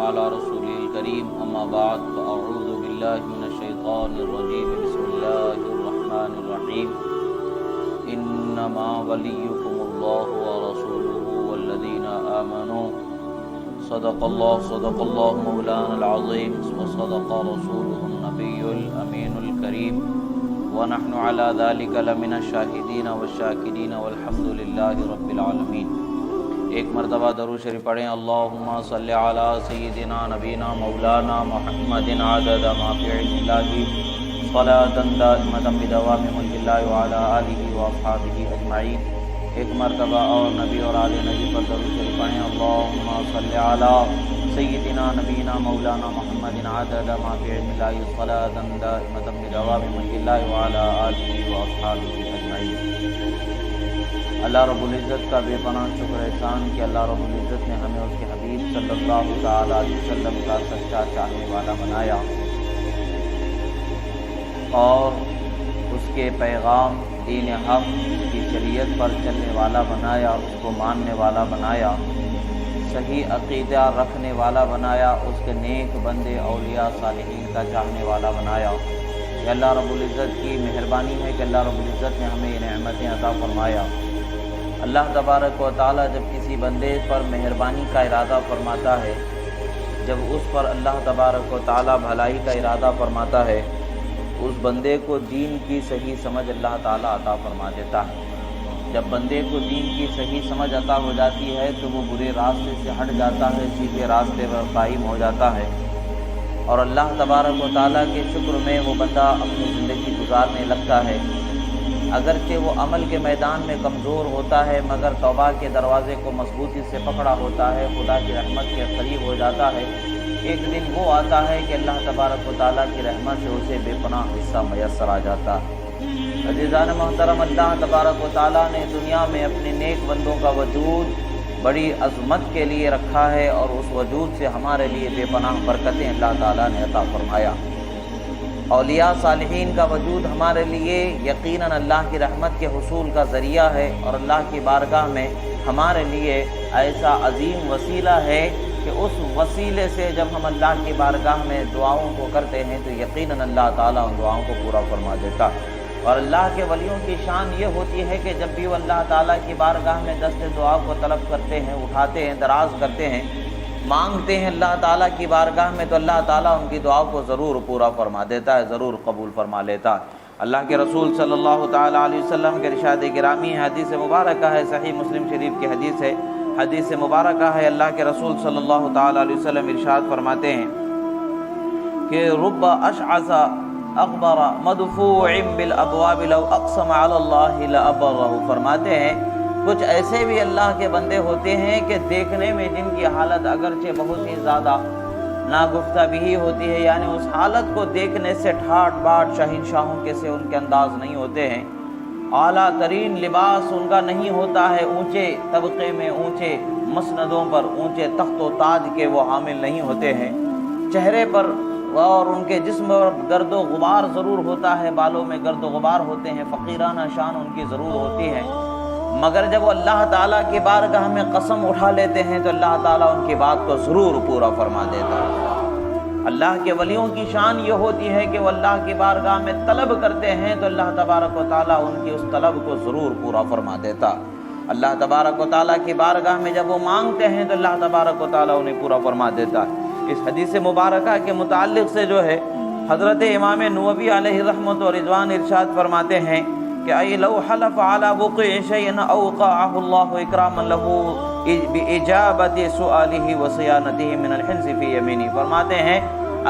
على رسوله الكريم أما بعد فأعوذ بالله من الشيطان الرجيم بسم الله الرحمن الرحيم إنما وليكم الله ورسوله والذين آمنوا صدق الله مولانا العظيم وصدق رسوله النبي الأمين الكريم ونحن على ذلك لمن الشاهدين والشاكرين والحمد لله رب العالمين۔ ایک مرتبہ درود شریف پڑھیں، اللہم صلی علی سیدنا نبینا مولانا محمد عدد ما فی علم اللہ صلاۃ دائمۃ بدوام ملک اللہ وعلی آلہ واصحابہ اجمعین۔ ایک مرتبہ اور نبی اور آل نبی پر درود شریف پڑھیں، اللہم صلی علی سیدنا نبینا مولانا محمد عدد ما فی علم اللہ صلاۃ دائمۃ بدوام ملک اللہ وعلی آلہ واصحابہ اجمعین۔ اللہ رب العزت کا بے پناہ شکر احسان کہ اللہ رب العزت نے ہمیں اس کے حبیب صلی اللہ تعالی علیہ وسلم کا سچا چاہنے والا بنایا اور اس کے پیغام دین حق کی شریعت پر چلنے والا بنایا، اس کو ماننے والا بنایا، صحیح عقیدہ رکھنے والا بنایا، اس کے نیک بندے اولیاء صالحین کا چاہنے والا بنایا۔ یہ اللہ رب العزت کی مہربانی ہے کہ اللہ رب العزت نے ہمیں یہ نعمتیں عطا فرمایا۔ اللہ تبارک و تعالی جب کسی بندے پر مہربانی کا ارادہ فرماتا ہے، جب اس پر اللہ تبارک و تعالی بھلائی کا ارادہ فرماتا ہے، اس بندے کو دین کی صحیح سمجھ اللہ تعالی عطا فرما دیتا ہے۔ جب بندے کو دین کی صحیح سمجھ عطا ہو جاتی ہے تو وہ برے راستے سے ہٹ جاتا ہے، سیدھے راستے پر قائم ہو جاتا ہے، اور اللہ تبارک و تعالی کے شکر میں وہ بندہ اپنی زندگی گزارنے لگتا ہے۔ اگرچہ وہ عمل کے میدان میں کمزور ہوتا ہے مگر توبہ کے دروازے کو مضبوطی سے پکڑا ہوتا ہے، خدا کی رحمت کے قریب ہو جاتا ہے۔ ایک دن وہ آتا ہے کہ اللہ تبارک و تعالیٰ کی رحمت سے اسے بے پناہ حصہ میسر آ جاتا ہے۔ عزیزان محترم، اللہ تبارک و تعالیٰ نے دنیا میں اپنے نیک بندوں کا وجود بڑی عظمت کے لیے رکھا ہے، اور اس وجود سے ہمارے لیے بے پناہ برکتیں اللہ تعالیٰ نے عطا فرمایا۔ اولیاء صالحین کا وجود ہمارے لیے یقیناً اللہ کی رحمت کے حصول کا ذریعہ ہے، اور اللہ کی بارگاہ میں ہمارے لیے ایسا عظیم وسیلہ ہے کہ اس وسیلے سے جب ہم اللہ کی بارگاہ میں دعاؤں کو کرتے ہیں تو یقیناً اللہ تعالیٰ ان دعاؤں کو پورا فرما دیتا ہے۔ اور اللہ کے ولیوں کی شان یہ ہوتی ہے کہ جب بھی وہ اللہ تعالیٰ کی بارگاہ میں دست دعا کو طلب کرتے ہیں، اٹھاتے ہیں، دراز کرتے ہیں، مانگتے ہیں اللہ تعالیٰ کی بارگاہ میں، تو اللہ تعالیٰ ان کی دعا کو ضرور پورا فرما دیتا ہے، ضرور قبول فرما لیتا ہے۔ اللہ کے رسول صلی اللہ تعالیٰ علیہ وسلم کے ارشاد گرامی ہے، حدیث مبارکہ ہے، صحیح مسلم شریف کی حدیث ہے، حدیث مبارکہ ہے، اللہ کے رسول صلی اللہ تعالیٰ علیہ وسلم ارشاد فرماتے ہیں کہ رب اشعث اغبر مدفوع بالابواب لو اقسم علی اللہ لابرہ، فرماتے ہیں کچھ ایسے بھی اللہ کے بندے ہوتے ہیں کہ دیکھنے میں جن کی حالت اگرچہ بہت ہی زیادہ ناگفتہ بھی ہوتی ہے، یعنی اس حالت کو دیکھنے سے ٹھاٹ باٹ شہنشاہوں کے سے ان کے انداز نہیں ہوتے ہیں، اعلیٰ ترین لباس ان کا نہیں ہوتا ہے، اونچے طبقے میں، اونچے مسندوں پر، اونچے تخت و تاج کے وہ حامل نہیں ہوتے ہیں، چہرے پر اور ان کے جسم پر گرد و غبار ضرور ہوتا ہے، بالوں میں گرد و غبار ہوتے ہیں، فقیرانہ شان ان کی ضرور ہوتی ہے، مگر جب وہ اللہ تعالیٰ کی بارگاہ میں قسم اٹھا لیتے ہیں تو اللہ تعالیٰ ان کی بات کو ضرور پورا فرما دیتا ہے۔ اللہ کے ولیوں کی شان یہ ہوتی ہے کہ وہ اللہ کی بارگاہ میں طلب کرتے ہیں تو اللہ تبارک و تعالیٰ ان کی اس طلب کو ضرور پورا فرما دیتا۔ اللہ تبارک و تعالیٰ کی بارگاہ میں جب وہ مانگتے ہیں تو اللہ تبارک و تعالیٰ انہیں پورا فرما دیتا ہے۔ اس حدیث مبارکہ کے متعلق سے جو ہے حضرت امام نووی علیہ رحمت و رضوان ارشاد فرماتے ہیں کہ ای لو حلف علی وقوع شیء اوقعه اللہ اکراما له باجابت سؤاله وصیانته من الحنث فی یمینہ، فرماتے ہیں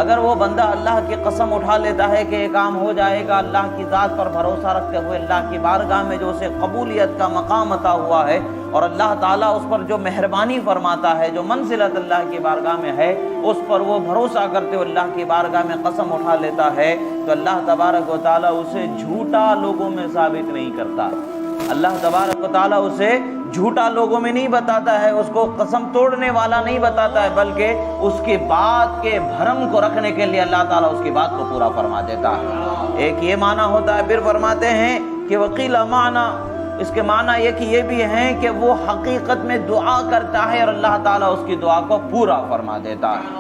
اگر وہ بندہ اللہ کی قسم اٹھا لیتا ہے کہ یہ کام ہو جائے گا، اللہ کی ذات پر بھروسہ رکھتے ہوئے اللہ کی بارگاہ میں جو اسے قبولیت کا مقام عطا ہوا ہے، اور اللہ تعالیٰ اس پر جو مہربانی فرماتا ہے، جو منزلت اللہ کی بارگاہ میں ہے، اس پر وہ بھروسہ کرتے ہوئے اللہ کی بارگاہ میں قسم اٹھا لیتا ہے تو اللہ تبارک و تعالیٰ اسے جھوٹا لوگوں میں ثابت نہیں کرتا۔ اللہ تبارک و تعالیٰ اسے جھوٹا لوگوں میں نہیں بتاتا ہے، اس کو قسم توڑنے والا نہیں بتاتا ہے، بلکہ اس کی بات کے بھرم کو رکھنے کے لیے اللہ تعالیٰ اس کی بات کو پورا فرما دیتا ہے۔ ایک یہ معنی ہوتا ہے، پھر فرماتے ہیں کہ وقیل معنی اس کے معنی یہ کہ یہ بھی ہیں کہ وہ حقیقت میں دعا کرتا ہے اور اللہ تعالیٰ اس کی دعا کو پورا فرما دیتا ہے۔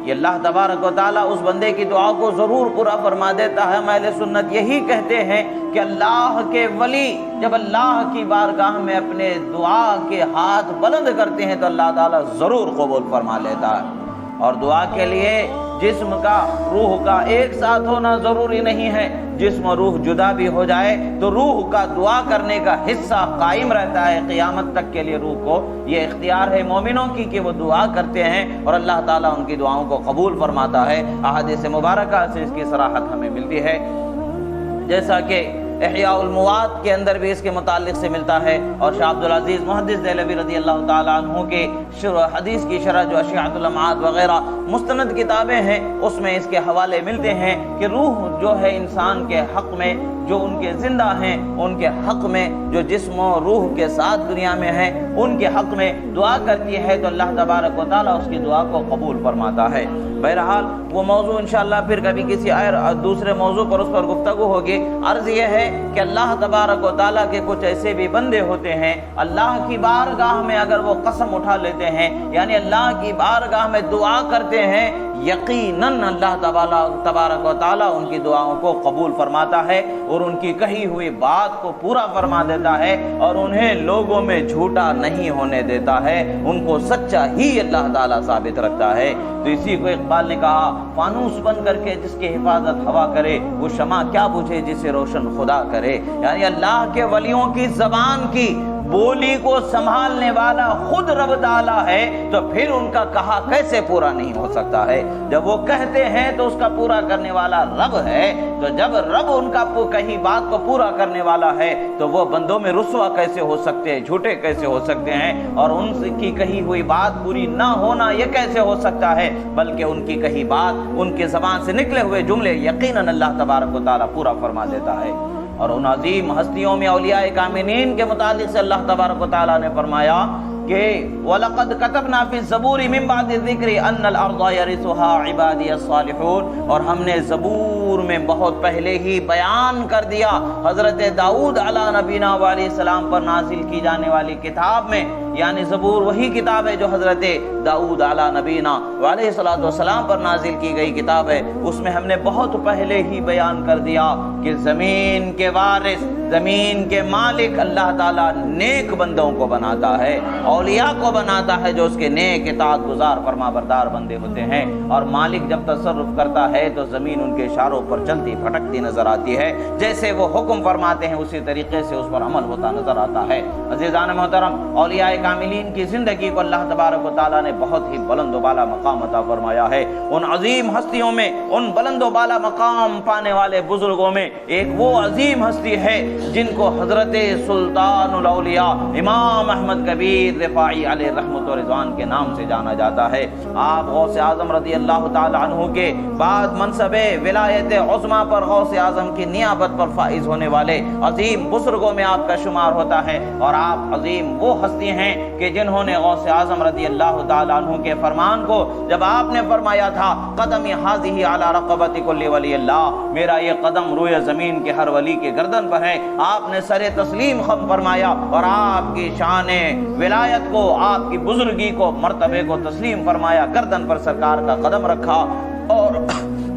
یہ اللہ تبارک و تعالیٰ اس بندے کی دعا کو ضرور پورا فرما دیتا ہے۔ اہل سنت یہی کہتے ہیں کہ اللہ کے ولی جب اللہ کی بارگاہ میں اپنے دعا کے ہاتھ بلند کرتے ہیں تو اللہ تعالیٰ ضرور قبول فرما لیتا ہے۔ اور دعا کے لیے جسم کا روح کا ایک ساتھ ہونا ضروری نہیں ہے، جسم اور روح جدا بھی ہو جائے تو روح کا دعا کرنے کا حصہ قائم رہتا ہے قیامت تک کے لیے۔ روح کو یہ اختیار ہے مومنوں کی کہ وہ دعا کرتے ہیں اور اللہ تعالیٰ ان کی دعاؤں کو قبول فرماتا ہے۔ احادیث مبارکہ سے اس کی صراحت ہمیں ملتی ہے، جیسا کہ احیاء المواد کے اندر بھی اس کے متعلق سے ملتا ہے، اور شاہ عبدالعزیز محدث دہلوی رضی اللہ تعالیٰ عنہ کے حدیث کی شرح جو اشیاءۃ الامعاد وغیرہ مستند کتابیں ہیں اس میں اس کے حوالے ملتے ہیں کہ روح جو ہے انسان کے حق میں، جو ان کے زندہ ہیں ان کے حق میں، جو جسم و روح کے ساتھ دنیا میں ہیں ان کے حق میں دعا کرتی ہے تو اللہ تبارک و تعالیٰ اس کی دعا کو قبول فرماتا ہے۔ بہرحال وہ موضوع انشاءاللہ پھر کبھی کسی اور دوسرے موضوع پر اس پر گفتگو ہوگی۔ عرض یہ ہے کہ اللہ تبارک و تعالیٰ کے کچھ ایسے بھی بندے ہوتے ہیں اللہ کی بارگاہ میں اگر وہ قسم اٹھا لیتے ہیں، یعنی اللہ کی بارگاہ میں دعا کرتے ہیں، یقیناً اللہ تبارک و تعالیٰ ان کی دعاؤں کو قبول فرماتا ہے اور ان کی کہی ہوئی بات کو پورا فرما دیتا ہے اور انہیں لوگوں میں جھوٹا نہیں ہونے دیتا ہے، ان کو سچا ہی اللہ تعالیٰ ثابت رکھتا ہے۔ تو اسی کو اقبال نے کہا، فانوس بن کر کے جس کی حفاظت ہوا کرے وہ شمع کیا بجھے جسے روشن خدا کرے۔ یعنی اللہ کے ولیوں کی زبان کی بولی کو سنبھالنے والا خود رب تعالیٰ ہے تو پھر ان کا کہا کیسے پورا نہیں ہو سکتا ہے؟ جب وہ کہتے ہیں تو اس کا پورا کرنے والا رب ہے، تو جب رب ان کا کہی بات کو پورا کرنے والا ہے تو وہ بندوں میں رسوا کیسے ہو سکتے ہیں، جھوٹے کیسے ہو سکتے ہیں، اور ان کی کہی ہوئی بات پوری نہ ہونا یہ کیسے ہو سکتا ہے؟ بلکہ ان کی کہی بات، ان کی زبان سے نکلے ہوئے جملے یقیناً اللہ تبارک و تعالیٰ پورا فرما دیتا ہے۔ اور ان عظیم ہستیوں میں اولیاء کاملین کے متعلق سے اللہ تبارک و تعالیٰ نے فرمایا کہ وَلَقَدْ كَتَبْنَا فِي الزَّبُورِ مِن بَعْدِ الذِّكْرِ أَنَّ الْأَرْضَ يَرِثُهَا عِبَادِيَ الصَّالِحُونَ، اور ہم نے زبور میں بہت پہلے ہی بیان کر دیا حضرت داؤد علیہ نبینا علیہ السلام پر نازل کی جانے والی کتاب میں، یعنی زبور وہی کتاب ہے جو حضرت داؤد علیہ نبینا علیہ السلام پر نازل کی گئی کتاب ہے، اس میں ہم نے بہت پہلے ہی بیان کر دیا کہ زمین کے وارث، زمین کے مالک اللہ تعالیٰ نیک بندوں کو بناتا ہے، اولیاء کو بناتا ہے جو اس کے نیک اطاعت گزار فرما بردار بندے ہوتے ہیں، اور مالک جب تصرف کرتا ہے تو زمین ان کے اشاروں پر چلتی پھٹکتی نظر آتی ہے، جیسے وہ حکم فرماتے ہیں اسی طریقے سے اس پر عمل ہوتا نظر آتا ہے۔ عزیزان محترم، اولیاء کاملین کی زندگی کو اللہ تبارک و تعالیٰ نے بہت ہی بلند و بالا مقام عطا فرمایا ہے۔ ان عظیم ہستیوں میں، ان بلند و بالا مقام پانے والے بزرگوں میں ایک وہ عظیم ہستی ہے جن کو حضرت سلطان الاولیاء امام احمد کبیر رفاعی علیہ رحمت و رضوان کے نام سے جانا جاتا ہے۔ آپ غوث اعظم رضی اللہ تعالی عنہ کے بعد منصب ولایت عظمیٰ پر غوث اعظم کی نیابت پر فائز ہونے والے عظیم بزرگوں میں آپ کا شمار ہوتا ہے، اور آپ عظیم وہ ہستی ہیں کہ جنہوں نے غوث اعظم رضی اللہ تعالی عنہ کے فرمان کو جب آپ نے فرمایا تھا قدمی ھذہ علی رقبۃ کل ولی اللہ، میرا یہ قدم روئے زمین کے ہر ولی کے گردن پر ہے، آپ نے سر تسلیم خم فرمایا اور آپ کی شان ولایت کو، آپ کی بزرگی کو، مرتبے کو تسلیم فرمایا، گردن پر سرکار کا قدم رکھا۔ اور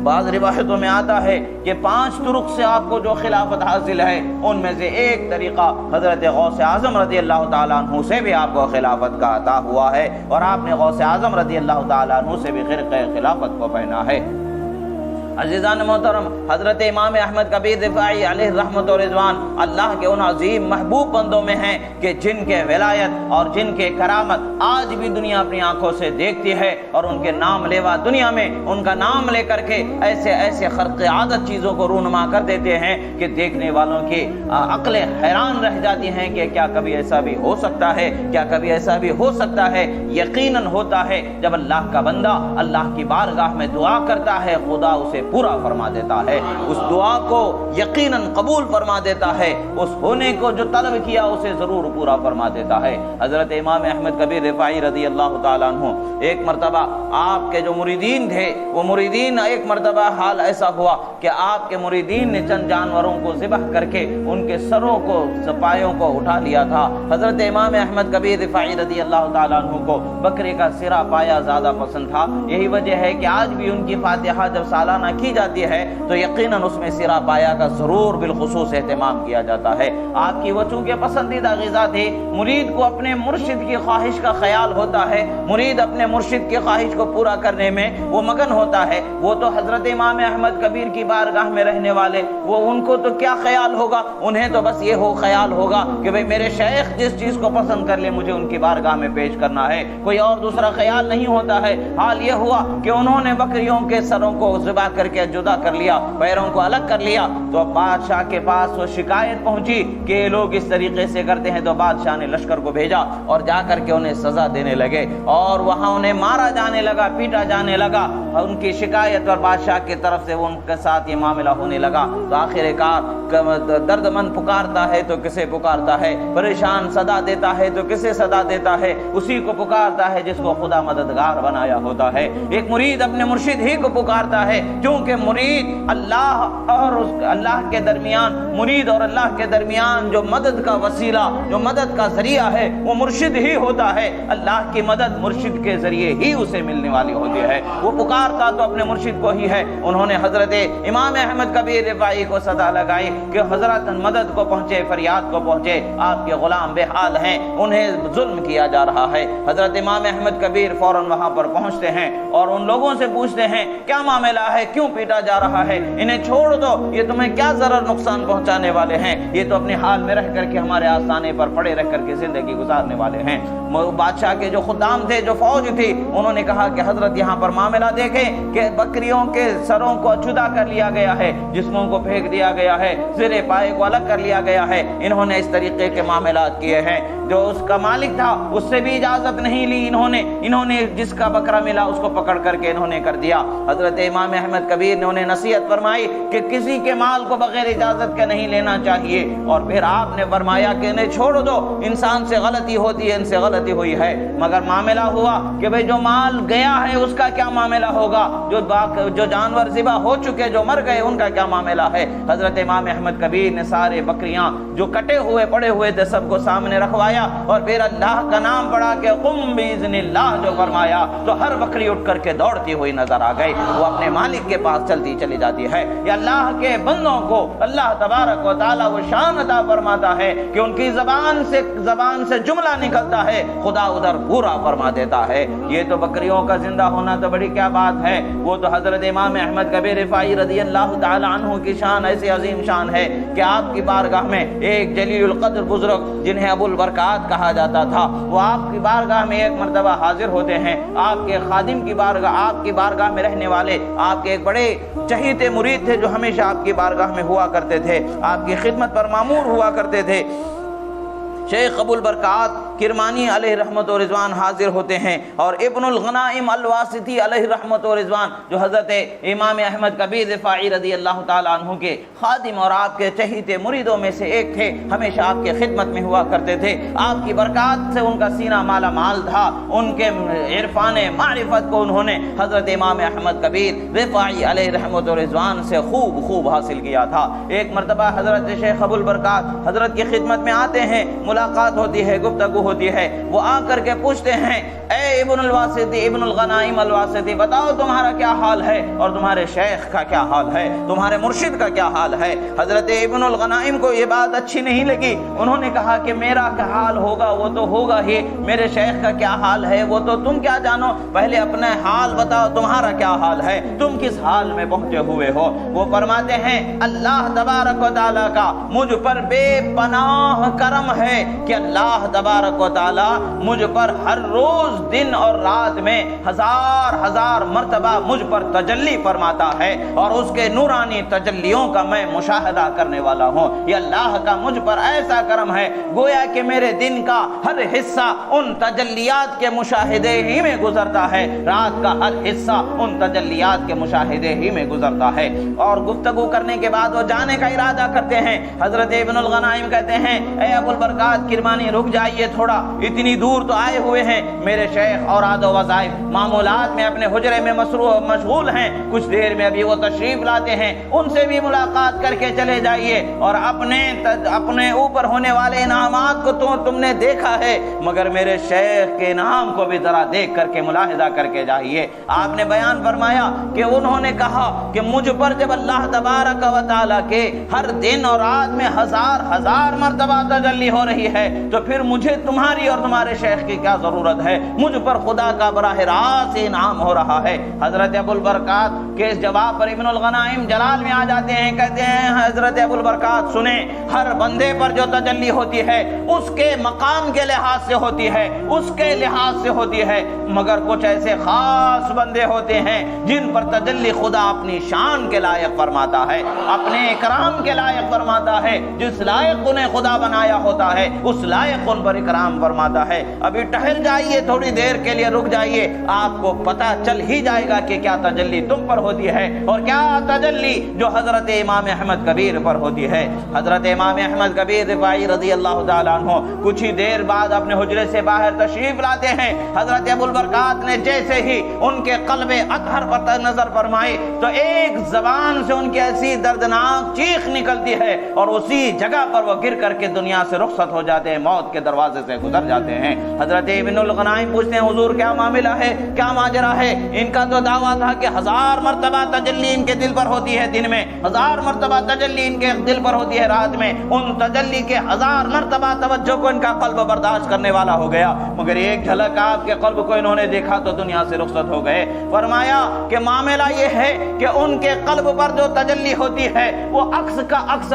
بعض روایتوں میں آتا ہے کہ 5 طرق سے آپ کو جو خلافت حاصل ہے ان میں سے ایک طریقہ حضرت غوث اعظم رضی اللہ تعالیٰ عنہ سے بھی آپ کو خلافت کا عطا ہوا ہے، اور آپ نے غوث اعظم رضی اللہ تعالیٰ عنہ سے بھی خرقہ خلافت کو پہنا ہے۔ عزیزان محترم، حضرت امام احمد کبیر رفاعی علیہ رحمت و رضوان اللہ کے ان عظیم محبوب بندوں میں ہیں کہ جن کے ولایت اور جن کے کرامت آج بھی دنیا اپنی آنکھوں سے دیکھتی ہے، اور ان کے نام لیوا دنیا میں ان کا نام لے کر کے ایسے ایسے خرق عادت چیزوں کو رونما کر دیتے ہیں کہ دیکھنے والوں کی عقلیں حیران رہ جاتی ہیں کہ کیا کبھی ایسا بھی ہو سکتا ہے، کیا کبھی ایسا بھی ہو سکتا ہے؟ یقیناً ہوتا ہے۔ جب اللہ کا بندہ اللہ کی بارگاہ میں دعا کرتا ہے خدا اسے پورا فرما دیتا ہے، اس دعا کو یقیناً قبول فرما دیتا ہے، اس ہونے کو جو طلب کیا اسے ضرور پورا فرما دیتا ہے۔ حضرت امام احمد کبیر رفاعی رضی اللہ تعالیٰ عنہ ایک مرتبہ آپ کے جو مریدین تھے، وہ مریدین ایک مرتبہ حال ایسا ہوا کہ آپ کے مریدین نے چند جانوروں کو ذبح کر کے ان کے سروں کو پایوں کو اٹھا لیا تھا۔ حضرت امام احمد کبیر رفاعی رضی اللہ تعالیٰ عنہ کو بکرے کا سرا پایا زیادہ پسند تھا۔ یہی وجہ ہے کہ آج بھی ان کی فاتحہ جب سالانہ کی جاتی ہے تو یقیناً اس میں سرا پایا کا ضرور بالخصوص اہتمام کیا جاتا ہے۔ آپ کی وہ چونکہ پسندیدہ غذا تھی، مرید کو اپنے مرشد کی خواہش کا خیال ہوتا ہے، مرید اپنے مرشد کی خواہش کو پورا کرنے میں وہ مگن ہوتا ہے۔ وہ تو حضرت امام احمد کبیر کی بارگاہ میں رہنے والے، وہ ان کو تو کیا خیال ہوگا، انہیں تو بس یہ خیال ہوگا کہ بھئی میرے شیخ جس چیز کو پسند کر لے مجھے ان کی بارگاہ میں پیش کرنا ہے، کوئی اور دوسرا خیال نہیں ہوتا ہے۔ حال یہ ہوا کہ انہوں نے بکریوں کے سروں کو ذبح کر کے جدا کر لیا، پیروں کو الگ کر لیا، تو بادشاہ کے پاس وہ شکایت پہنچی کہ یہ لوگ اس طریقے سے کرتے ہیں، تو بادشاہ نے لشکر کو بھیجا اور جا کر کے انہیں سزا دینے لگے اور وہاں انہیں مارا جانے لگا، پیٹا جانے لگا۔ ان کی شکایت اور بادشاہ کی طرف سے ان کے ساتھ یہ معاملہ ہونے لگا، تو آخر کار درد مند پکارتا ہے تو کسے پکارتا ہے، پریشان صدا دیتا ہے تو کسے صدا دیتا ہے، اسی کو پکارتا ہے جس کو خدا مددگار بنایا ہوتا ہے۔ ایک مرید اپنے مرشد ہی کو پکارتا ہے، کیونکہ مرید اللہ اور اللہ کے درمیان، مرید اور اللہ کے درمیان جو مدد کا وسیلہ، جو مدد کا ذریعہ ہے وہ مرشد ہی ہوتا ہے۔ اللہ کی مدد مرشد کے ذریعے ہی اسے ملنے والی ہوتی ہے۔ وہ پکارتا تو اپنے مرشد کو ہی ہے۔ انہوں نے حضرت امام احمد کبیر رفاعی کو صدا لگائی کہ حضرت مدد کو پہنچے، فریاد کو پہنچے، آپ کے غلام بے حال ہیں، انہیں ظلم کیا جا رہا ہے۔ حضرت امام احمد کبیر فوراً وہاں پر پہنچتے ہیں اور ان لوگوں سے پوچھتے ہیں کیا معاملہ ہے، کیوں پیٹا جا رہا ہے، انہیں چھوڑ دو، یہ تمہیں کیا ضرر نقصان پہنچانے والے ہیں، یہ تو اپنے حال میں رہ کر کے ہمارے آستانے پر پڑے رہ کر کے زندگی گزارنے والے ہیں۔ بادشاہ کے جو خدام تھے، جو فوج تھی، انہوں نے کہا کہ حضرت یہاں پر معاملہ دیکھیں کہ بکریوں کے سروں کو جدا کر لیا گیا ہے، جسموں کو پھینک دیا گیا ہے، سرے پائے کو الگ کر لیا گیا ہے، انہوں نے اس طریقے کے معاملات کیے ہیں۔ جو اس کا مالک تھا اس سے بھی اجازت نہیں لی انہوں نے جس کا بکرا ملا اس کو پکڑ کر کے انہوں نے کر دیا۔ حضرت امام احمد کبیر نے انہیں نصیحت فرمائی کہ کسی کے مال کو بغیر اجازت کے نہیں لینا چاہیے، اور پھر آپ نے فرمایا کہ انہیں چھوڑ دو، انسان سے غلطی ہوتی ہے، ان سے غلطی ہوئی ہے، مگر معاملہ ہوا کہ بھئی جو مال گیا ہے اس کا کیا معاملہ ہوگا، جو جانور ذبح ہو چکے، جو مر گئے، ان کا کیا معاملہ ہے۔ حضرت امام احمد کبیر نے سارے بکریاں جو کٹے ہوئے پڑے ہوئے تھے سب کو سامنے رکھوایا اور پھر اللہ کا نام پڑھا کہ قم باذن اللہ جو فرمایا، تو ہر بکری اٹھ کر کے دوڑتی ہوئی نظر آ گئی، وہ اپنے مالک کے پاس چلتی چلی جاتی ہے۔ یہ اللہ کے بندوں کو اللہ تبارک و تعالی وہ شان عطا فرماتا ہے کہ ان کی زبان سے جملہ نکلتا ہے، خدا ادھر پورا فرما دیتا ہے۔ یہ تو بکریوں کا زندہ ہونا تو بڑی کیا بات ہے، وہ تو حضرت امام احمد کبیر رفاعی رضی اللہ تعالی عنہ کی شان ایسی عظیم شان ہے کہ آپ کی بارگاہ میں ایک جلیل القدر بزرگ جنہیں ابو البرکات کہا جاتا تھا، وہ آپ کی بارگاہ میں ایک مرتبہ حاضر ہوتے ہیں۔ آپ کے خادم کی بارگاہ، آپ کی بارگاہ میں رہنے والے آپ کے ایک بڑے چہیتے مرید تھے جو ہمیشہ آپ کی بارگاہ میں ہوا کرتے تھے، آپ کی خدمت پر مامور ہوا کرتے تھے۔ شیخ ابو البرکات کرمانی علیہ رحمت و رضوان حاضر ہوتے ہیں، اور ابن الغنائم الواسطی علیہ رحمت و رضوان جو حضرت امام احمد کبیر رفاعی رضی اللہ تعالیٰ عنہ کے خادم اور آپ کے چہیتے مریدوں میں سے ایک تھے، ہمیشہ آپ کے خدمت میں ہوا کرتے تھے۔ آپ کی برکات سے ان کا سینہ مالا مال تھا، ان کے عرفان معرفت کو انہوں نے حضرت امام احمد کبیر رفاعی علیہ رحمت و رضوان سے خوب حاصل کیا تھا۔ ایک مرتبہ حضرت شیخ ابو البرکات حضرت کی خدمت میں آتے ہیں، ملاقات ہوتی ہے، گفتگو ہوتی ہے، وہ آ کر کے پوچھتے ہیں اے ابن الواسطی، ابن الغنائم الواسطی، بتاؤ تمہارا کیا حال ہے اور تمہارے شیخ کا کیا حال ہے، تمہارے مرشد کا کیا حال ہے۔ حضرت ابن الغنائم کو یہ بات اچھی نہیں لگی، انہوں نے کہا کہ میرا کیا حال ہوگا وہ تو ہوگا ہی، میرے شیخ کا کیا حال ہے وہ تو تم کیا جانو، پہلے اپنا حال بتاؤ، تمہارا کیا حال ہے، تم کس حال میں پہنچے ہوئے ہو۔ وہ فرماتے ہیں اللہ تبارک و تعالیٰ کا مجھ پر بے پناہ کرم ہے کہ اللہ تبارک تبارک و تعالی مجھ پر ہر روز دن اور رات میں ہزار مرتبہ مجھ پر تجلی فرماتا ہے اور اس کے نورانی تجلیوں کا میں مشاہدہ کرنے والا ہوں۔ یہ اللہ کا مجھ پر ایسا کرم ہے گویا کہ میرے دن کا ہر حصہ ان تجلیات کے مشاہدے ہی میں گزرتا ہے، رات کا ہر حصہ ان تجلیات کے مشاہدے ہی میں گزرتا ہے۔ اور گفتگو کرنے کے بعد وہ جانے کا ارادہ کرتے ہیں۔ حضرت ابن الغنائم کہتے ہیں اے ابو البرکات کرمانی رک جائیے تھوڑا، اتنی دور تو آئے ہوئے ہیں، میرے شیخ اور عاد و وظائف معمولات میں اپنے حجرے میں مشغول ہیں، کچھ دیر میں ابھی وہ تشریف لاتے ہیں، ان سے بھی ملاقات کر کے چلے جائیے، اور اپنے اوپر ہونے والے انعامات کو تو تم نے دیکھا ہے، مگر میرے شیخ کے انعام کو بھی ذرا دیکھ کر کے ملاحظہ کر کے جائیے۔ آپ نے بیان فرمایا کہ انہوں نے کہا کہ مجھ پر جب اللہ تبارک و تعالیٰ کے ہر دن اور رات میں ہزار مرتبہ تجلی ہو رہی ہے تو پھر مجھے تمہاری اور تمہارے شیخ کی کیا ضرورت ہے، مجھ پر خدا کا براہ راست انعام ہو رہا ہے۔ حضرت ابو البرکات کے اس جواب پر ابن الغنائم جلال میں آ جاتے ہیں، کہتے ہیں حضرت ابو البرکات سنیں، ہر بندے پر جو تجلی ہوتی ہے اس کے مقام کے لحاظ سے ہوتی ہے، اس کے لحاظ سے ہوتی ہے، مگر کچھ ایسے خاص بندے ہوتے ہیں جن پر تجلی خدا اپنی شان کے لائق فرماتا ہے، اپنے اکرام کے لائق فرماتا ہے، جس لائق انہیں خدا بنایا ہوتا ہے اس لائق ان پر اکرام فرماتا ہے۔ ابھی ٹہل جائیے، تھوڑی دیر کے لیے رک جائیے، آپ کو پتہ چل ہی جائے گا کہ کیا تجلی تم پر ہوتی ہے اور کیا تجلی جو حضرت امام احمد کبیر پر ہوتی ہے۔ حضرت امام احمد کبیر رفاعی رضی اللہ تعالیٰ عنہ کچھ ہی دیر بعد اپنے حجرے سے باہر تشریف لاتے ہیں۔ حضرت ابو البرکات نے جیسے ہی ان کے قلب اطہر پر نظر فرمائی تو ایک زبان سے ان کی ایسی دردناک چیخ نکلتی ہے اور اسی جگہ پر وہ گر کر کے دنیا سے رخصت ہو جاتے ہیں، موت کے دروازے سے گزر جاتے ہیں۔ حضرت ابن الغنائم پوچھتے ہیں حضور کیا معاملہ ہے، کیا ماجرا ہے؟ ان کا تو دعویٰ تھا کہ 1000 مرتبہ تجلی ان کے دل پر ہوتی ہے دن میں، 1000 مرتبہ تجلی ان کے دل پر ہوتی ہے رات میں، ان تجلی کے 1000 مرتبہ توجہ کو ان کا قلب برداشت کرنے والا ہو گیا، مگر ایک جھلک آپ کے قلب کو انہوں نے دیکھا تو دنیا سے رخصت ہو گئے۔ فرمایا کہ معاملہ یہ ہے کہ ان کے قلب پر جو تجلی ہوتی ہے وہ عکس کا عکس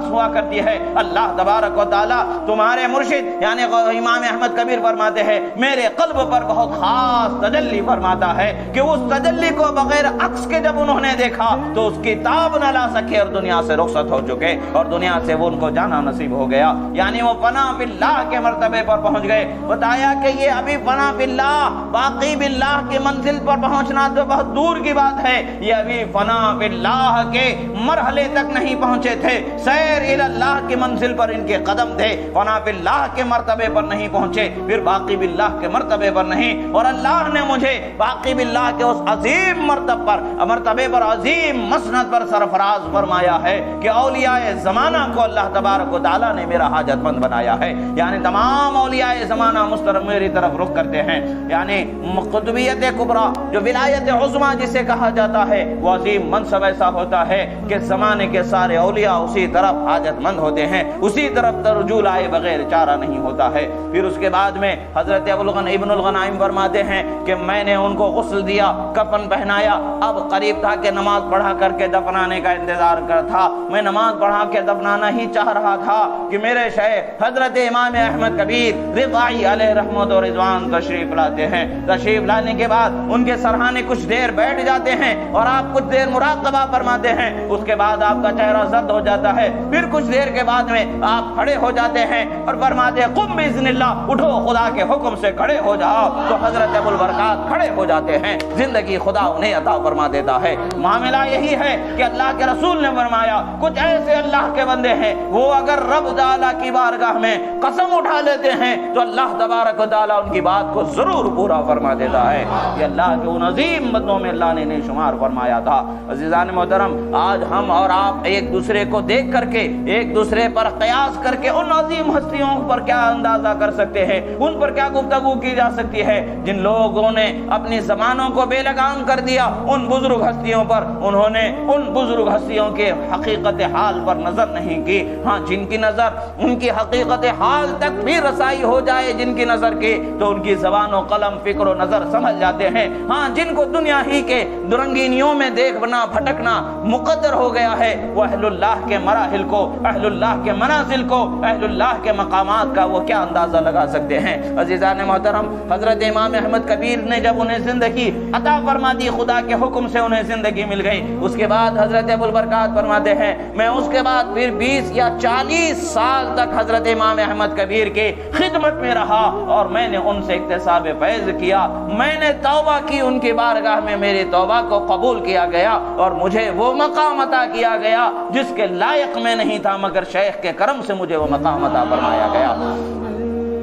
ہوا کرتی ہے۔ اللہ تبارک و تعالیٰ تمہارے مرشد یعنی امام احمد کبیر فرماتے ہیں میرے قلب پر بہت خاص تجلی فرماتا ہے کہ اس تجلی کو بغیر عکس کے جب انہوں نے دیکھا تو اس کی تاب نہ لا سکے اور دنیا سے رخصت ہو چکے اور دنیا سے وہ ان کو جانا نصیب ہو گیا، یعنی وہ فنا باللہ کے مرتبے پر پہنچ گئے۔ بتایا کہ یہ ابھی فنا باللہ باقی باللہ کی منزل پر پہنچنا تو بہت دور کی بات ہے، یہ ابھی فنا باللہ کے مرحلے تک نہیں پہنچے تھے، سیر الی اللہ کی منزل پر ان کے قدم تھے، فنا باللہ کے مرتبے پر نہیں پہنچے، پھر باقی باللہ کے مرتبے پر نہیں، اور اللہ نے مجھے باقی باللہ کے اس عظیم مرتبے پر عظیم مسند پر سرفراز فرمایا ہے کہ اولیاء زمانہ کو اللہ تبارک و تعالیٰ نے میرا حاجت مند بنایا ہے، یعنی تمام اولیاء زمانہ مسترب میری طرف رخ کرتے ہیں، یعنی قطبیت کبریٰ جو ولایت عظمیٰ جسے کہا جاتا ہے وہ عظیم منصب ایسا ہوتا ہے کہ زمانے کے سارے اولیاء اسی طرف حاجت مند ہوتے ہیں، اسی طرف رجوع لائے بغیر چارہ نہیں ہوتا ہے۔ پھر اس کے بعد میں حضرت ابن الغنائم فرماتے ہیں کہ میں نے ان کو غسل دیا، کفن پہنایا، اب قریب تھا کہ نماز پڑھا کر کے دفنانے کا انتظار تھا، میں نماز پڑھا کے دفنانا ہی چاہ رہا تھا کہ میرے شیخ حضرت امام احمد کبیر رفاعی علیہ رحمت و رضوان تشریف لاتے ہیں۔ تشریف لانے کے بعد ان کے سرہانے کچھ دیر بیٹھ جاتے ہیں اور آپ کچھ دیر مراقبہ فرماتے ہیں، اس کے بعد آپ کا چہرہ زرد ہو جاتا ہے، پھر کچھ دیر کے بعد میں آپ کھڑے ہو جاتے ہیں اور فرماتے ہیں قم باذن اللہ، اٹھو خدا کے حکم سے کھڑے ہو جاؤ، تو حضرت ابو البرکات کھڑے ہو جاتے ہیں، زندگی خدا انہیں عطا فرما دیتا ہے۔ معاملہ یہی ہے کہ اللہ کے رسول نے فرمایا کچھ ایسے اللہ کے بندے ہیں وہ اگر رب تعالیٰ کی بارگاہ میں قسم اٹھا لیتے ہیں تو اللہ تبارک و تعالیٰ ان کی بات کو ضرور پورا فرما دیتا ہے۔ یہ اللہ کے ان عظیم بندوں میں اللہ نے شمار فرمایا تھا۔ عزیزان محترم، آج ہم اور آپ ایک دوسرے کو دیکھ کر کے ایک دوسرے پر قیاس کر کے ان عظیم ہستیوں پر کیا اندازہ کر سکتے ہیں، ان پر کیا گفتگو کی جا سکتی ہے جن لوگوں نے اپنی زبانوں کو بے لگام کر دیا ان بزرگ ہستیوں پر، انہوں نے ان بزرگ ہستیوں کے حقیقت حال پر نظر نہیں کی۔ ہاں جن کی نظر ان کی حقیقت حال تک بھی رسائی ہو جائے جن کی نظر کی تو ان کی زبان و قلم فکر و نظر سمجھ جاتے ہیں۔ ہاں جن کو دنیا ہی کے درنگینیوں میں دیکھنا بھٹکنا مقدر ہو گیا ہے وہ اہل اللہ کے مراحل کو، اہل اللہ کے منازل کو، اہل اللہ کے مقامات کا وہ کیا اندازہ لگا سکتے ہیں۔ عزیزان محترم، حضرت امام احمد کبیر نے جب انہیں زندگی عطا فرما دی، خدا کے حکم سے انہیں زندگی مل گئی، اس کے بعد حضرت ابوالبرکات فرماتے ہیں میں اس کے بعد پھر 20 یا 40 سال تک حضرت امام احمد کبیر کی خدمت میں رہا، اور میں نے ان سے اکتساب فیض کیا، میں نے توبہ کی ان کی بارگاہ میں، میری توبہ کو قبول کیا گیا اور مجھے وہ مقام عطا کیا گیا جس کے لائق میں نہیں تھا، مگر شیخ کے کرم سے مجھے وہ مقام عطا فرمایا گیا۔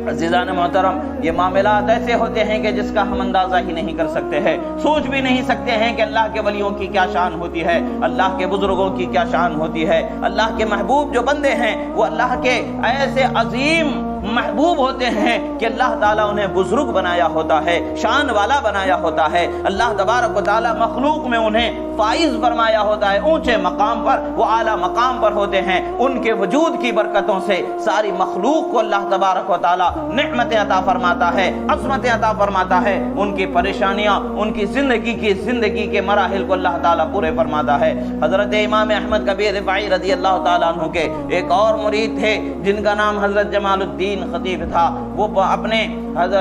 عزیزان محترم، یہ معاملات ایسے ہوتے ہیں کہ جس کا ہم اندازہ ہی نہیں کر سکتے ہیں، سوچ بھی نہیں سکتے ہیں کہ اللہ کے ولیوں کی کیا شان ہوتی ہے، اللہ کے بزرگوں کی کیا شان ہوتی ہے۔ اللہ کے محبوب جو بندے ہیں وہ اللہ کے ایسے عظیم محبوب ہوتے ہیں کہ اللہ تعالیٰ انہیں بزرگ بنایا ہوتا ہے، شان والا بنایا ہوتا ہے۔ اللہ تبارک و تعالیٰ مخلوق میں انہیں فائز فرمایا ہوتا ہے، اونچے مقام پر، وہ اعلیٰ مقام پر ہوتے ہیں۔ ان کے وجود کی برکتوں سے ساری مخلوق کو اللہ تبارک و تعالیٰ نعمتیں عطا فرماتا ہے، عظمتیں عطا فرماتا ہے، ان کی پریشانیاں، ان کی زندگی کے مراحل کو اللہ تعالیٰ پورے فرماتا ہے۔ حضرت امام احمد کبیر رفاعی رضی اللہ تعالیٰ عنہ کے ایک اور مرید تھے جن کا نام حضرت جمال الدین خطیب تھا، وہ اپنے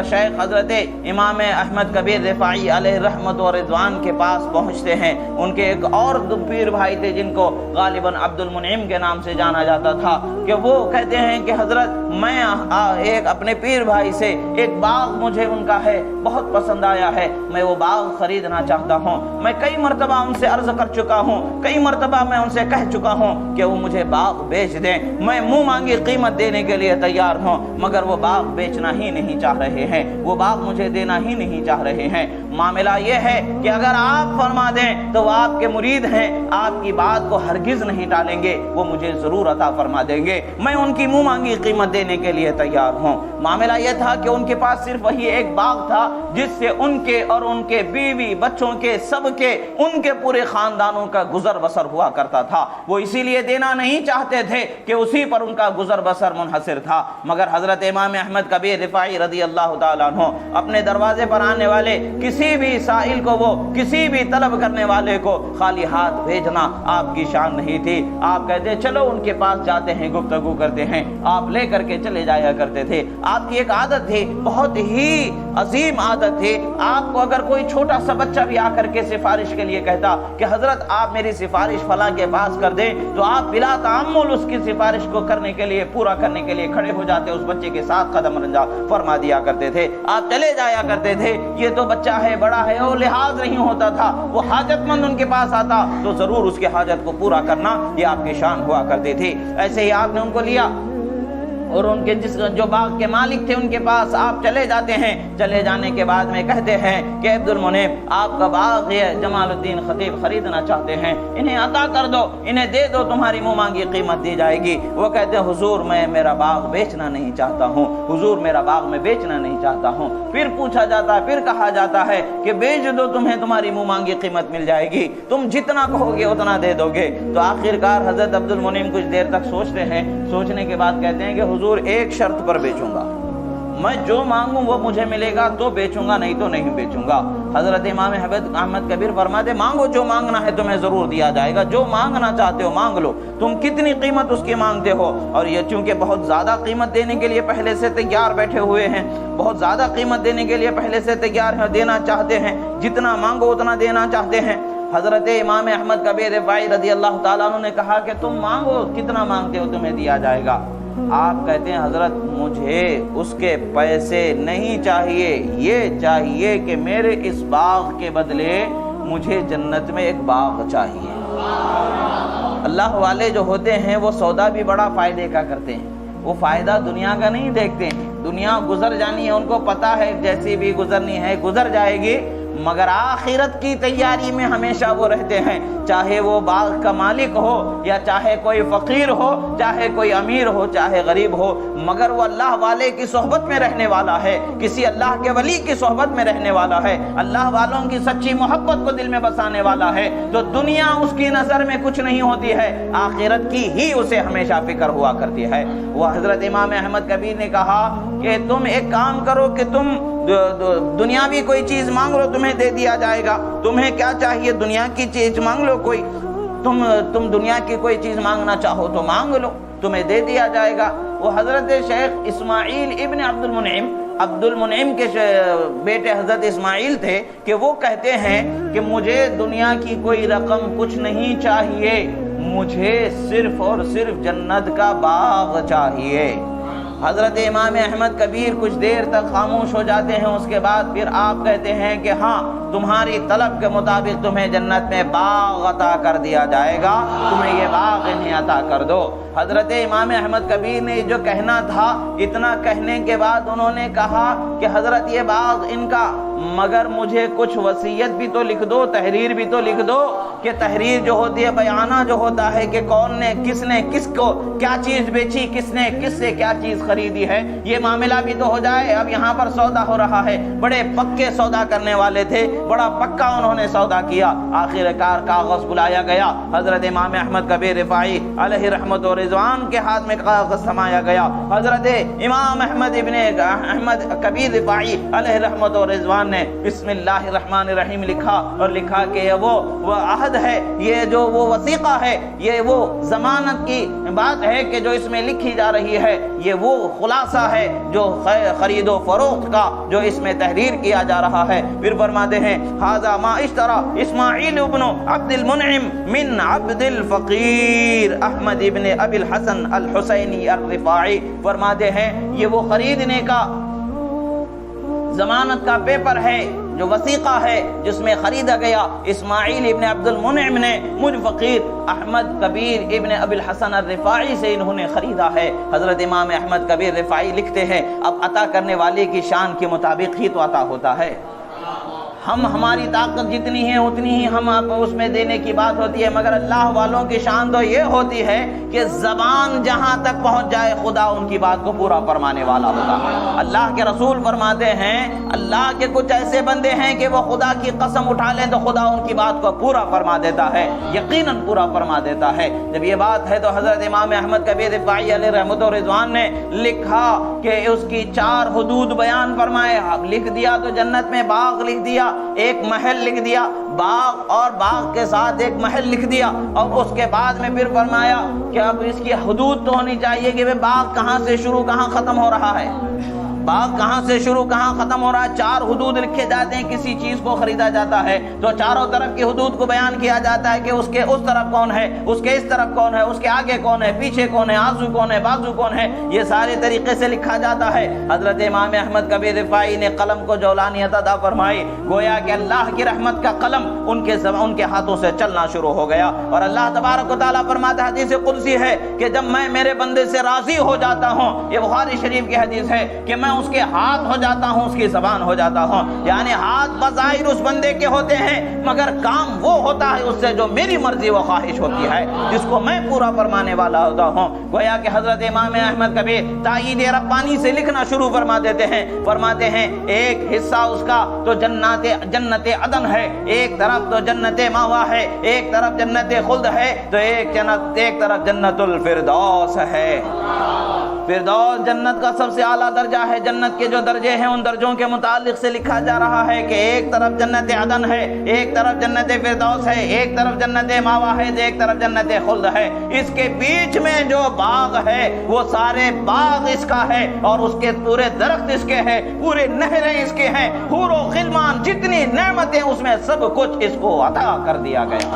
شیخ حضرت امام احمد کبیر رفاعی علیہ رحمت و رضوان کے پاس پہنچتے ہیں۔ ان کے ایک اور پیر بھائی تھے جن کو غالباً عبد المنعم کے نام سے جانا جاتا تھا، کہ وہ کہتے ہیں کہ حضرت میں ایک اپنے پیر بھائی سے ایک باغ مجھے ان کا ہے بہت پسند آیا ہے، میں وہ باغ خریدنا چاہتا ہوں۔ میں کئی مرتبہ ان سے عرض کر چکا ہوں، کئی مرتبہ میں ان سے کہہ چکا ہوں کہ وہ مجھے باغ بیچ دیں، میں منہ مانگی قیمت دینے کے لیے تیار ہوں، مگر وہ باغ بیچنا ہی نہیں چاہ رہے ہیں، وہ باغ مجھے دینا ہی نہیں چاہ رہے ہیں۔ معاملہ یہ ہے کہ اگر آپ فرما دیں تو وہ آپ کے مرید ہیں، آپ کی بات کو ہرگز نہیں ٹالیں گے، وہ مجھے ضرور عطا فرما دیں گے، میں ان کی منہ مانگی قیمت دینے کے لیے تیار ہوں۔ معاملہ یہ تھا کہ ان کے پاس صرف وہی ایک باغ تھا جس سے ان کے اور ان کے بیوی بچوں کے سب کے ان کے پورے خاندانوں کا گزر بسر ہوا کرتا تھا، وہ اسی لیے دینا نہیں چاہتے تھے کہ اسی پر ان کا گزر بسر منحصر تھا۔ مگر حضرت امام احمد کبیر رفاعی رضی اللہ تعالیٰ عنہ اپنے دروازے پر آنے والے کسی بھی سائل کو، وہ کسی بھی طلب کرنے والے کو خالی ہاتھ بھیجنا آپ کی شان نہیں تھی۔ آپ کہتے چلو ان کے پاس جاتے ہیں، گفتگو کرتے ہیں، آپ لے کر کے چلے جایا کرتے تھے۔ آپ کی ایک عادت تھی، بہت ہی عظیم عادت تھی، آپ کو اگر کوئی چھوٹا سا بچہ بھی آ کر کے سفارش کے لیے کہتا کہ حضرت آپ میری سفارش فلاں کے پاس کر دیں، تو آپ بلا تعمل اس کی سفارش کو کرنے کے لیے، پورا کرنے کے لیے کھڑے ہو جاتے، اس بچے کے ساتھ قدم رنجا فرما دیا کرتے تھے، آپ چلے جایا کرتے تھے۔ یہ تو بچہ ہے، بڑا ہے، وہ لحاظ نہیں ہوتا تھا، وہ حاجت مند ان کے پاس آتا تو ضرور اس کے حاجت کو پورا کرنا یہ آپ کی شان ہوا کرتی تھی۔ ایسے ہی آپ نے ان کو لیا اور ان کے جو باغ کے مالک تھے ان کے پاس آپ چلے جاتے ہیں۔ چلے جانے کے بعد میں کہتے ہیں کہ عبد المنعم آپ کا باغ یہ جمال الدین خطیب خریدنا چاہتے ہیں، انہیں عطا کر دو، انہیں دے دو، تمہاری منہ مانگی قیمت دی جائے گی۔ وہ کہتے ہیں حضور میں میرا باغ بیچنا نہیں چاہتا ہوں، حضور میرا باغ میں بیچنا نہیں چاہتا ہوں۔ پھر پوچھا جاتا ہے، پھر کہا جاتا ہے کہ بیچ دو، تمہیں تمہاری منہ مانگی قیمت مل جائے گی، تم جتنا کہو گے اتنا دے دو گے۔ تو آخرکار حضرت عبد المنعم کچھ دیر تک سوچتے ہیں، سوچنے کے بعد کہتے ہیں کہ حضور ایک شرط پر بیچوں گا، میں جو مانگوں وہ مجھے ملے گا تو بیچوں گا، نہیں تو نہیں بیچوں گا۔ حضرت امام احمد کبیر فرماتے مانگو، جو مانگنا ہے تمہیں ضرور دیا جائے گا، جو مانگنا چاہتے ہو مانگ لو، تم کتنی قیمت اس کی مانگتے ہو۔ اور یہ چونکہ بہت زیادہ قیمت دینے کے لیے پہلے سے تیار بیٹھے ہوئے ہیں، بہت زیادہ قیمت دینے کے لیے پہلے سے تیار ہیں، دینا چاہتے ہیں، جتنا مانگو اتنا دینا چاہتے ہیں۔ حضرت امام احمد کبیر رفاعی رضی اللہ تعالیٰ عنہ نے کہا کہ تم مانگو، کتنا مانگتے ہو تمہیں دیا جائے گا۔ آپ کہتے ہیں حضرت مجھے اس کے پیسے نہیں چاہیے، یہ چاہیے کہ میرے اس باغ کے بدلے مجھے جنت میں ایک باغ چاہیے۔ اللہ والے جو ہوتے ہیں وہ سودا بھی بڑا فائدے کا کرتے ہیں، وہ فائدہ دنیا کا نہیں دیکھتے ہیں، دنیا گزر جانی ہے، ان کو پتا ہے جیسی بھی گزرنی ہے گزر جائے گی، مگر آخرت کی تیاری میں ہمیشہ وہ رہتے ہیں، چاہے وہ باغ کا مالک ہو یا چاہے کوئی فقیر ہو، چاہے کوئی امیر ہو، چاہے غریب ہو، مگر وہ اللہ والے کی صحبت میں رہنے والا ہے، کسی اللہ کے ولی کی صحبت میں رہنے والا ہے، اللہ والوں کی سچی محبت کو دل میں بسانے والا ہے، تو دنیا اس کی نظر میں کچھ نہیں ہوتی ہے، آخرت کی ہی اسے ہمیشہ فکر ہوا کرتی ہے۔ وہ حضرت امام احمد کبیر نے کہا کہ تم ایک کام کرو کہ تم دنیاوی کوئی چیز مانگ لو، تمہیں دے دیا جائے گا، تمہیں کیا چاہیے دنیا کی چیز مانگ لو، کوئی تم دنیا کی کوئی چیز مانگنا چاہو تو مانگ لو، تمہیں دے دیا جائے گا۔ وہ حضرت شیخ اسماعیل ابن عبد المنعم کے بیٹے حضرت اسماعیل تھے کہ وہ کہتے ہیں کہ مجھے دنیا کی کوئی رقم کچھ نہیں چاہیے، مجھے صرف اور صرف جنت کا باغ چاہیے۔ حضرت امام احمد کبیر کچھ دیر تک خاموش ہو جاتے ہیں، اس کے بعد پھر آپ کہتے ہیں کہ ہاں تمہاری طلب کے مطابق تمہیں جنت میں باغ عطا کر دیا جائے گا، تمہیں یہ باغ انہیں عطا کر دو۔ حضرت امام احمد کبیر نے جو کہنا تھا، اتنا کہنے کے بعد انہوں نے کہا کہ حضرت یہ باغ ان کا، مگر مجھے کچھ وصیت بھی تو لکھ دو، تحریر بھی تو لکھ دو، کہ تحریر جو ہوتی ہے بیانہ جو ہوتا ہے کہ کون نے کس کو کیا چیز بیچی، کس نے کس سے کیا چیز خریدی ہے، یہ معاملہ بھی تو ہو جائے۔ اب یہاں پر سودا ہو رہا ہے، بڑے پکے سودا کرنے والے تھے، بڑا پکا انہوں نے سودا کیا۔ آخر کار کاغذ بلایا گیا، حضرت امام احمد کبیر رفاعی علیہ رحمت و رضوان کے ہاتھ میں کاغذ تھمایا گیا۔ حضرت امام احمد کبیر رفاعی علیہ رحمت و رضوان نے بسم اللہ الرحمن الرحیم لکھا، اور لکھا کہ وہ عہد ہے، یہ جو وہ وثیقہ ہے، یہ وہ ضمانت کی بات ہے کہ جو اس میں لکھی جا رہی ہے، یہ وہ خلاصہ ہے جو خرید و فروخت کا جو اس میں تحریر کیا جا رہا ہے۔ پھر فرماتے ہیں ھذا ما اشترى اسماعیل ابن عبد المنعم من عبد الفقیر احمد ابن ابی الحسن الحسینی الرفاعی، فرماتے ہیں یہ وہ خریدنے کا ضمانت کا پیپر ہے، جو وثیقہ ہے جس میں خریدا گیا اسماعیل ابن عبد المنعم نے مجھ فقیر احمد کبیر ابن ابی الحسن الرفاعی سے انہوں نے خریدا ہے۔ حضرت امام احمد کبیر رفاعی لکھتے ہیں اب عطا کرنے والے کی شان کے مطابق ہی تو عطا ہوتا ہے۔ ہماری طاقت جتنی ہے اتنی ہی ہم اس میں دینے کی بات ہوتی ہے، مگر اللہ والوں کی شان تو یہ ہوتی ہے کہ زبان جہاں تک پہنچ جائے خدا ان کی بات کو پورا فرمانے والا ہوتا ہے۔ اللہ کے رسول فرماتے ہیں اللہ کے کچھ ایسے بندے ہیں کہ وہ خدا کی قسم اٹھا لیں تو خدا ان کی بات کو پورا فرما دیتا ہے، یقیناً پورا فرما دیتا ہے۔ جب یہ بات ہے تو حضرت امام احمد کبیر رفاعی علیہ رحمت و رضوان نے لکھا کہ اس کی 4 حدود بیان فرمائے، لکھ دیا تو جنت میں باغ لکھ دیا، ایک محل لکھ دیا، باغ اور باغ کے ساتھ ایک محل لکھ دیا، اور اس کے بعد میں پھر فرمایا کہ اب اس کی حدود تو ہونی چاہیے کہ باغ کہاں سے شروع کہاں ختم ہو رہا ہے، باغ کہاں سے شروع کہاں ختم ہو رہا ہے۔ 4 حدود لکھے جاتے ہیں، کسی چیز کو خریدا جاتا ہے تو چاروں طرف کی حدود کو بیان کیا جاتا ہے کہ اس کے اس طرف کون ہے، اس کے اس طرف کون ہے، اس کے آگے کون ہے، پیچھے کون ہے، آزو کون ہے، بازو کون ہے، یہ سارے طریقے سے لکھا جاتا ہے۔ حضرت امام احمد کبیر رفاعی نے قلم کو جولانیت عطا فرمائی، گویا کہ اللہ کی رحمت کا قلم ان کے ہاتھوں سے چلنا شروع ہو گیا، اور اللہ تبارک و تعالیٰ فرماتا ہے، حدیث قدسی ہے کہ جب میں میرے بندے سے راضی ہو جاتا ہوں، یہ بخاری شریف کی حدیث ہے کہ میں اس کے ہاتھ ہو جاتا ہوں، اس کی زبان ہو جاتا ہوں، یعنی ہاتھ بظاہر اس بندے کے ہوتے ہیں مگر کام وہ ہوتا ہے اس سے جو میری مرضی و خواہش ہوتی ہے، جس کو میں پورا فرمانے والا ہوتا ہوں۔ گویا کہ حضرت امام احمد کبیر تائید ربانی سے لکھنا شروع فرما دیتے ہیں، فرماتے ہیں ایک حصہ اس کا تو جنت عدن ہے، ایک طرف تو جنت ماوا ہے، ایک طرف جنت خلد ہے، تو ایک طرف جنت الفردوس ہے۔ فردوس جنت کا سب سے اعلیٰ درجہ ہے، جنت کے جو درجے ہیں ان درجوں کے متعلق سے لکھا جا رہا ہے کہ ایک طرف جنت عدن ہے، ایک طرف جنت فردوس ہے، ایک طرف جنت ماوا ہے، ایک طرف جنت خلد ہے۔ اس کے بیچ میں جو باغ ہے وہ سارے باغ اس کا ہے، اور اس کے پورے درخت اس کے ہیں، پورے نہریں اس کے ہیں، حور و غلمان جتنی نعمتیں اس میں سب کچھ اس کو عطا کر دیا گیا۔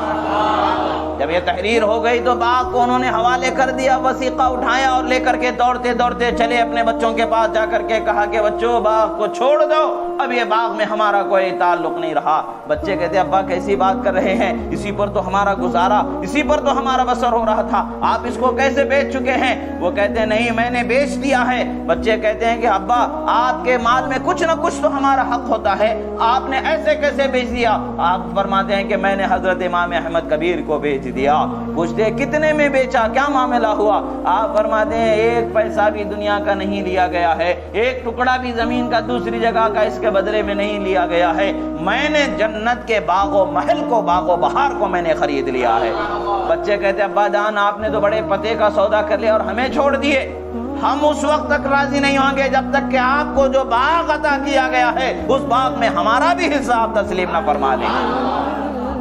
جب یہ تحریر ہو گئی تو باغ کو انہوں نے حوالے کر دیا، وثیقہ اٹھایا اور لے کر کے دوڑتے چلے اپنے بچوں کے پاس، جا کر کے کہا کہ بچوں باغ کو چھوڑ دو، اب یہ باغ میں ہمارا کوئی تعلق نہیں رہا۔ بچے کہتے ابا کیسی بات کر رہے ہیں، اسی پر تو ہمارا گزارا، اسی پر تو ہمارا بسر ہو رہا تھا، آپ اس کو کیسے بیچ چکے ہیں؟ وہ کہتے ہیں نہیں میں نے بیچ دیا ہے۔ بچے کہتے ہیں کہ ابا آپ کے مال میں کچھ نہ کچھ تو ہمارا حق ہوتا ہے، آپ نے ایسے کیسے بیچ دیا؟ آپ فرماتے ہیں کہ میں نے حضرت امام احمد کبیر کو بیچ دیا۔ پوچھتے کتنے میں بیچا، کیا معاملہ ہوا؟ آپ فرماتے ہیں 1 پیسہ بھی دنیا کا نہیں لیا گیا ہے، 1 ٹکڑا بھی زمین کا دوسری جگہ کا اس کے بدلے میں نہیں لیا گیا ہے، میں نے جنت کے باغ و محل کو، باغ و بہار کو میں نے خرید لیا ہے۔ بچے کہتے ابا جان آپ نے تو بڑے پتے کا سودا کر لیا اور ہمیں چھوڑ دیے، ہم اس وقت تک راضی نہیں ہوں گے جب تک کہ آپ کو جو باغ عطا کیا گیا ہے اس باغ میں ہمارا بھی حصہ آپ تسلیم نہ فرما دیں۔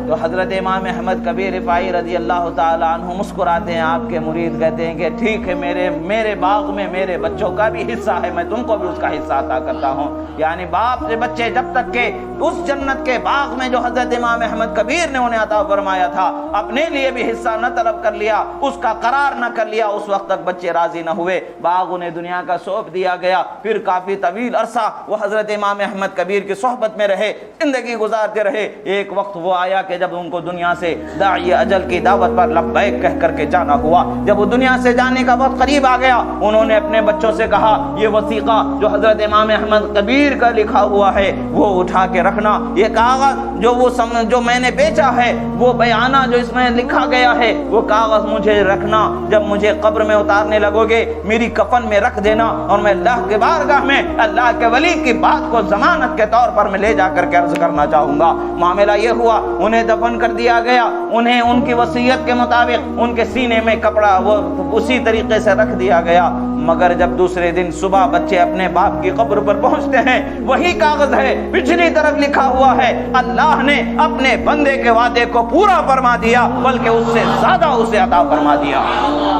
تو حضرت امام احمد کبیر رفاعی رضی اللہ تعالیٰ عنہ مسکراتے ہیں، آپ کے مرید کہتے ہیں کہ ٹھیک ہے، میرے باغ میں میرے بچوں کا بھی حصہ ہے، میں تم کو بھی اس کا حصہ عطا کرتا ہوں۔ یعنی باپ سے بچے جب تک کہ اس جنت کے باغ میں جو حضرت امام احمد کبیر نے انہیں عطا فرمایا تھا اپنے لیے بھی حصہ نہ طلب کر لیا، اس کا قرار نہ کر لیا، اس وقت تک بچے راضی نہ ہوئے، باغ انہیں دنیا کا سونپ دیا گیا۔ پھر کافی طویل عرصہ وہ حضرت امام احمد کبیر کی صحبت میں رہے، زندگی گزارتے رہے۔ ایک وقت وہ آیا کہ جب ان کو دنیا سے داعی اجل کی دعوت پر لبیک کہہ کر کے جانا ہوا۔ جب وہ دنیا سے جانے کا وقت قریب آ گیا، انہوں نے اپنے بچوں سے کہا یہ وثیقہ جو حضرت امام احمد کبیر کا لکھا ہوا ہے وہ اٹھا کے رکھنا، یہ کاغذ جو میں نے بیچا ہے، وہ بیانہ جو اس میں لکھا گیا ہے، وہ کاغذ مجھے رکھنا، جب مجھے قبر میں اتارنے لگو گے میری کفن میں رکھ دینا، اور میں اللہ کے بارگاہ میں اللہ کے ولی کی بات کو ضمانت کے طور پر میں لے جا کر کے عرض کرنا چاہوں گا۔ معاملہ یہ ہوا، انہیں دفن کر دیا گیا، انہیں ان کی وصیت کے مطابق ان کے سینے میں کپڑا وہ اسی طریقے سے رکھ دیا گیا۔ مگر جب دوسرے دن صبح بچے اپنے باپ کی قبر پر پہنچتے ہیں، وہی کاغذ ہے، پچھلی طرف لکھا ہوا ہے اللہ نے اپنے بندے کے وعدے کو پورا فرما دیا، بلکہ اس سے زیادہ اسے عطا فرما دیا۔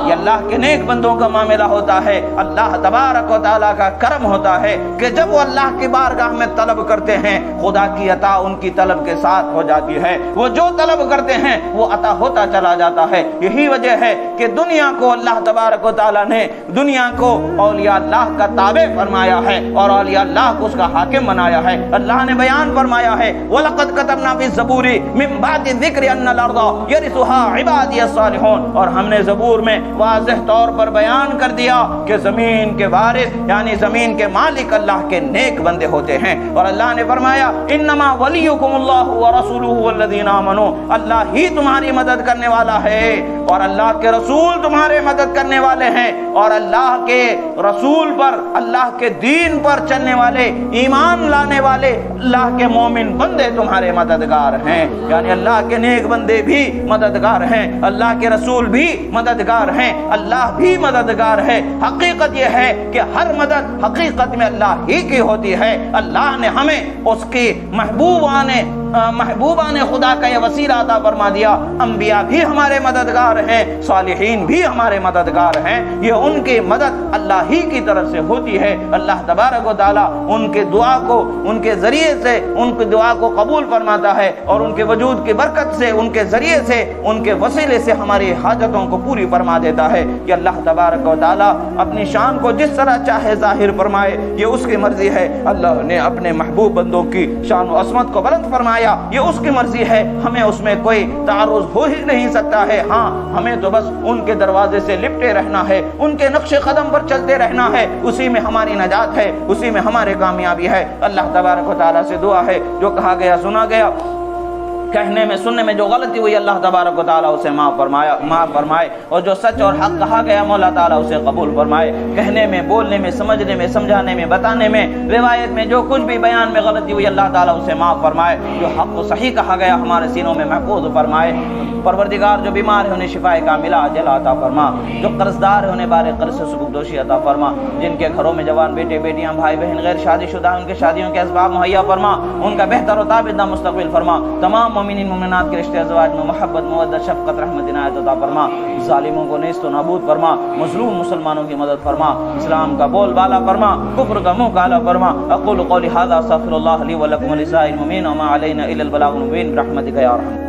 یہ اللہ کے نیک بندوں کا معاملہ ہوتا ہے، اللہ تبارک و تعالیٰ کا کرم ہوتا ہے کہ جب وہ اللہ کی بارگاہ میں طلب کرتے ہیں خدا کی عطا ان کی طلب کے ساتھ ہو جاتی ہے، وہ جو طلب کرتے ہیں وہ عطا ہوتا چلا جاتا ہے۔ یہی وجہ ہے کہ دنیا کو اللہ تبارک و تعالیٰ نے دنیا کو اولیاء اللہ کا تابع فرمایا ہے اور اولیاء اللہ کو اس کا حاکم بنایا ہے۔ اللہ نے بیان فرمایا ہے وَلَقَدْ كَتَبْنَا فِي الزَّبُورِ مِن بَعْدِ الذِّكْرِ أَنَّ الْأَرْضَ يَرِثُهَا عِبَادِيَ الصَّالِحُونَ، اور ہم نے زبور میں واضح طور پر بیان کر دیا کہ زمین کے وارث یعنی زمین کے مالک اللہ کے نیک بندے ہوتے ہیں۔ اور اللہ نے فرمایا انما ولیکم اللہ ورسولہ والذین آمنوا، اللہ ہی تمہاری مدد کرنے والا ہے اور اللہ کے رسول تمہارے مدد کرنے والے ہیں، اور اللہ کے رسول پر اللہ کے دین پر چلنے والے ایمان لانے والے اللہ کے مومن بندے تمہارے مددگار ہیں۔ یعنی اللہ کے نیک بندے بھی مددگار ہیں، اللہ کے رسول بھی مددگار ہیں، اللہ بھی مددگار ہے۔ حقیقت یہ ہے کہ ہر مدد حقیقت میں اللہ ہی کی ہوتی ہے۔ اللہ نے ہمیں اس کی محبوبان خدا کا یہ وسیلہ عطا فرما دیا۔ انبیاء بھی ہمارے مددگار ہیں، صالحین بھی ہمارے مددگار ہیں، یہ ان کی مدد اللہ ہی کی طرف سے ہوتی ہے۔ اللہ تبارک و تعالیٰ ان کے دعا کو ان کے ذریعے سے ان کی دعا کو قبول فرماتا ہے اور ان کے وجود کی برکت سے ان کے ذریعے سے ان کے وسیلے سے ہماری حاجتوں کو پوری فرما دیتا ہے۔ کہ اللہ تبارک و تعالیٰ اپنی شان کو جس طرح چاہے ظاہر فرمائے، یہ اس کی مرضی ہے۔ اللہ نے اپنے محبوب بندوں کی شان و عظمت کو بلند فرمایا، یہ اس کی مرضی ہے، ہمیں اس میں کوئی تعارض ہو ہی نہیں سکتا ہے۔ ہاں ہمیں تو بس ان کے دروازے سے لپٹے رہنا ہے، ان کے نقش قدم پر چلتے رہنا ہے، اسی میں ہماری نجات ہے، اسی میں ہماری کامیابی ہے۔ اللہ تبارک و تعالیٰ سے دعا ہے جو کہا گیا سنا گیا، کہنے میں سننے میں جو غلطی ہوئی اللہ تبارک و تعالیٰ اسے معاف فرمائے، اور جو سچ اور حق کہا گیا مولا تعالیٰ اسے قبول فرمائے۔ کہنے میں، بولنے میں، سمجھنے میں، سمجھانے میں، بتانے میں، روایت میں جو کچھ بھی بیان میں غلطی ہوئی اللہ تعالیٰ اسے معاف فرمائے۔ جو حق و صحیح کہا گیا ہمارے سینوں میں محفوظ فرمائے۔ پروردگار جو بیمار ہے انہیں شفا کاملہ عاجلہ عطا فرما، جو قرض دار ہے انہیں بارے قرض سے سبکدوشی عطا فرما، جن کے گھروں میں جوان بیٹے بیٹیاں بھائی بہن غیر شادی شدہ ان کے شادیوں کے اسباب مہیا فرما، ان کا بہتر و تابدہ مستقبل فرما۔ تمام مومنین مومنات کے رشتے ازواج میں محبت مودت شفقت رحمت عنایت عطا فرما، ظالموں کو نیست و نابود فرما، مظلوم مسلمانوں کی مدد فرما، اسلام کا بول بالا فرما، کفر کا منہ کالا فرما۔ اقول قولی ھذا استغفر اللہ لی ولکم ولسائر المؤمنین وما علینا الا البلاغ المبین برحمتک یا ارحم۔